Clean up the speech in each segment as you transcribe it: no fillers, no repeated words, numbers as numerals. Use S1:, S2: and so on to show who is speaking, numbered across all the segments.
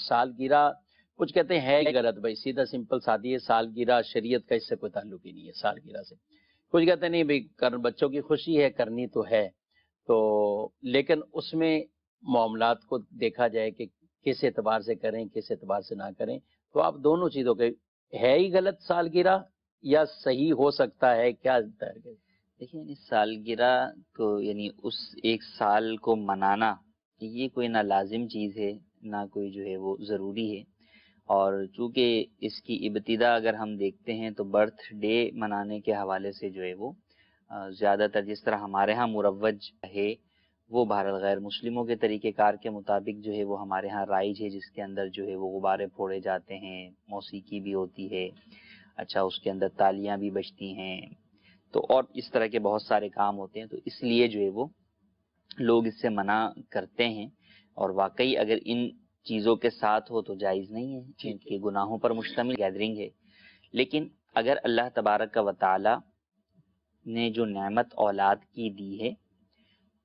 S1: سالگرہ کچھ کہتے ہیں ہے غلط بھائی، سیدھا سمپل سادی ہے، سالگرہ شریعت کا اس سے کوئی تعلق ہی نہیں ہے سالگرہ سے. کچھ کہتے ہیں نہیں بھائی بچوں کی خوشی ہے، کرنی تو ہے، تو لیکن اس میں معاملات کو دیکھا جائے کہ کس اعتبار سے کریں کس اعتبار سے نہ کریں. تو آپ دونوں چیزوں کے ہے ہی غلط سالگرہ یا صحیح ہو سکتا ہے، کیا
S2: دیکھیں یعنی سالگرہ کو یعنی اس ایک سال کو منانا یہ کوئی نہ لازم چیز ہے نہ کوئی جو ہے وہ ضروری ہے. اور چونکہ اس کی ابتدا اگر ہم دیکھتے ہیں تو برتھ ڈے منانے کے حوالے سے جو ہے وہ زیادہ تر جس طرح ہمارے ہاں مروج ہے وہ بہرحال غیر مسلموں کے طریقہ کار کے مطابق جو ہے وہ ہمارے ہاں رائج ہے، جس کے اندر جو ہے وہ غبارے پھوڑے جاتے ہیں، موسیقی بھی ہوتی ہے، اچھا اس کے اندر تالیاں بھی بجتی ہیں، تو اور اس طرح کے بہت سارے کام ہوتے ہیں. تو اس لیے جو ہے وہ لوگ اس سے منع کرتے ہیں، اور واقعی اگر ان چیزوں کے ساتھ ہو تو جائز نہیں ہے، ان کے گناہوں پر مشتمل گیدرنگ ہے. لیکن اگر اللہ تبارک و تعالی نے جو نعمت اولاد کی دی ہے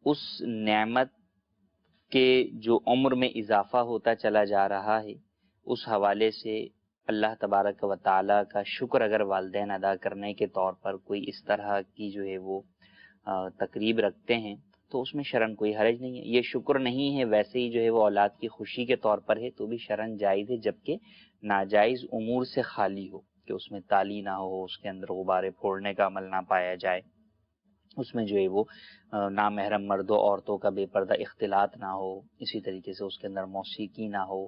S2: اس نعمت کے جو عمر میں اضافہ ہوتا چلا جا رہا ہے، اس حوالے سے اللہ تبارک و تعالی کا شکر اگر والدین ادا کرنے کے طور پر کوئی اس طرح کی جو ہے وہ تقریب رکھتے ہیں تو اس میں شرعاً کوئی حرج نہیں ہے. یہ شکر نہیں ہے، ویسے ہی جو ہے وہ اولاد کی خوشی کے طور پر ہے تو بھی شرعاً جائز ہے، جبکہ ناجائز امور سے خالی ہو، کہ اس میں تالی نہ ہو، اس کے اندر غبارے پھوڑنے کا عمل نہ پایا جائے، اس میں جو ہے وہ نامحرم مردوں عورتوں کا بے پردہ اختلاط نہ ہو، اسی طریقے سے اس کے اندر موسیقی نہ ہو،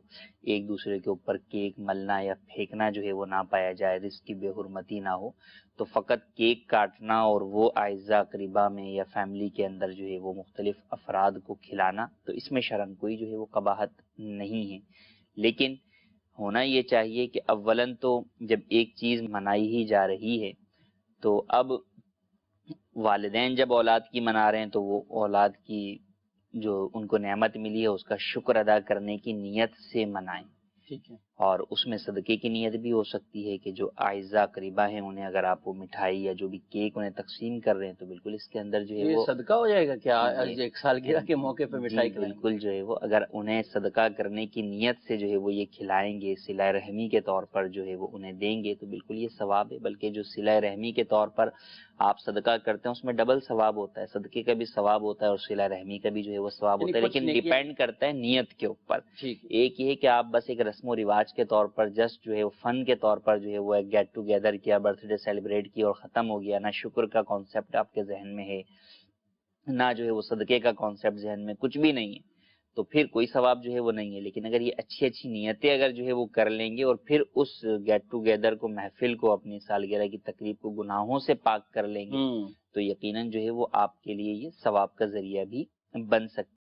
S2: ایک دوسرے کے اوپر کیک ملنا یا پھینکنا جو ہے وہ نہ پایا جائے، رزق کی بے حرمتی نہ ہو. تو فقط کیک کاٹنا اور وہ اعزاء اقربا میں یا فیملی کے اندر جو ہے وہ مختلف افراد کو کھلانا، تو اس میں شرعاً کوئی جو ہے وہ قباحت نہیں ہے. لیکن ہونا یہ چاہیے کہ اولاً تو جب ایک چیز منائی ہی جا رہی ہے تو اب والدین جب اولاد کی منا رہے ہیں تو وہ اولاد کی جو ان کو نعمت ملی ہے اس کا شکر ادا کرنے کی نیت سے منائیں.
S1: ٹھیک ہے.
S2: اور اس میں صدقے کی نیت بھی ہو سکتی ہے کہ جو اعزاء قریبہ ہیں انہیں اگر آپ وہ مٹھائی یا جو بھی کیک انہیں تقسیم کر رہے ہیں تو بالکل اس کے اندر جو ہے
S1: یہ
S2: وہ
S1: صدقہ ہو جائے گا کیا ایک سالگرہ کے موقع پہ مٹھائی کھلائیں گے؟
S2: بالکل جو ہے وہ اگر انہیں صدقہ کرنے کی نیت سے جو ہے وہ یہ کھلائیں گے، صلہ رحمی کے طور پر جو ہے وہ انہیں دیں گے تو بالکل یہ ثواب ہے. بلکہ جو صلہ رحمی کے طور پر آپ صدقہ کرتے ہیں اس میں ڈبل ثواب ہوتا ہے، صدقے کا بھی ثواب ہوتا ہے اور صلہ رحمی کا بھی جو ہے وہ ثواب ہوتا ہے. لیکن ڈیپینڈ کرتا ہے نیت کے اوپر. ایک یہ کہ آپ بس ایک رسم و رواج کے طور پر جسٹ جو ہے وہ فن کے طور پر جو ہے وہ ایک گیٹ ٹوگیدر کیا، برتھ ڈے سیلیبریٹ کیا اور ختم ہو گیا، نہ شکر کا کانسیپٹ آپ کے ذہن میں ہے نہ جو ہے وہ صدقے کا کانسیپٹ ذہن میں، کچھ بھی نہیں ہے، تو پھر کوئی ثواب جو ہے وہ نہیں ہے. لیکن اگر یہ اچھی اچھی نیتیں اگر جو ہے وہ کر لیں گے اور پھر اس گیٹ ٹوگیدر کو، محفل کو، اپنی سالگرہ کی تقریب کو گناہوں سے پاک کر لیں گے تو یقیناً جو ہے وہ آپ کے لیے یہ ثواب کا ذریعہ بھی بن سکتا ہے.